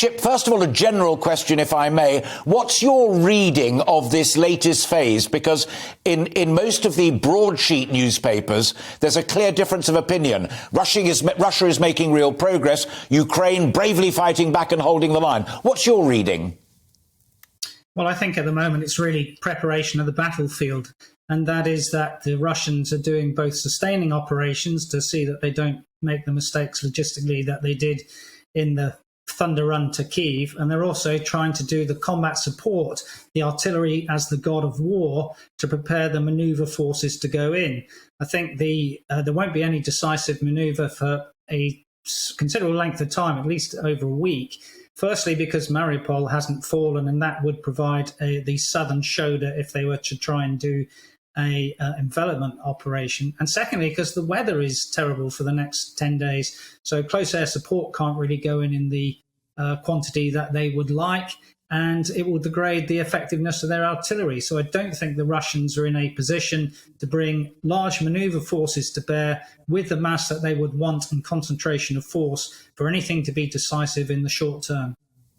Chip, first of all, a general question, if I may. What's your reading of this latest phase? Because in most of the broadsheet newspapers, there's a clear difference of opinion. Russia is making real progress. Ukraine bravely fighting back and holding the line. What's your reading? Well, I think at the moment it's really preparation of the battlefield. And that is that the Russians are doing both sustaining operations to see that they don't make the mistakes logistically that they did in the Thunder Run to Kyiv. And they're also trying to do the combat support, the artillery as the god of war, to prepare the maneuver forces to go in. I think there won't be any decisive maneuver for a considerable length of time, at least over a week. Firstly, because Mariupol hasn't fallen, and that would provide the southern shoulder if they were to try and do a envelopment operation. And secondly, because the weather is terrible for the next 10 days. So close air support can't really go in the quantity that they would like, and it will degrade the effectiveness of their artillery. So I don't think the Russians are in a position to bring large maneuver forces to bear with the mass that they would want and concentration of force for anything to be decisive in the short term.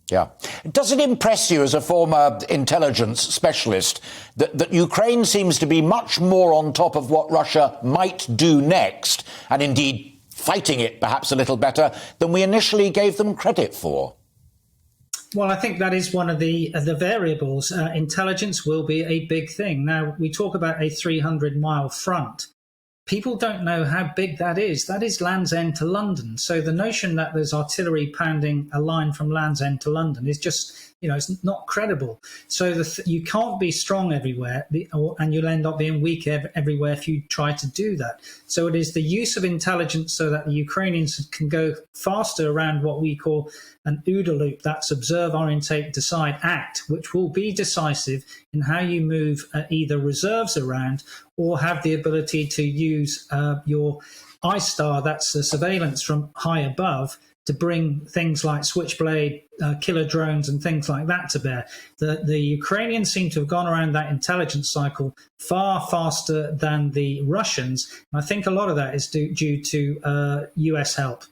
Yeah. Does it impress you as a former intelligence specialist that Ukraine seems to be much more on top of what Russia might do next, and indeed fighting it perhaps a little better than we initially gave them credit for? Well, I think that is one of the variables. Intelligence will be a big thing. Now, we talk about a 300-mile front. People don't know how big that is. That is Land's End to London. So the notion that there's artillery pounding a line from Land's End to London is just, it's not credible. So you can't be strong everywhere, and you'll end up being weak everywhere if you try to do that. So it is the use of intelligence so that the Ukrainians can go faster around what we call an OODA loop. That's observe, orientate, decide, act, which will be decisive in how you move either reserves around or have the ability to use your ISTAR, that's the surveillance from high above, to bring things like Switchblade, killer drones and things like that to bear. The Ukrainians seem to have gone around that intelligence cycle far faster than the Russians. And I think a lot of that is due to US help.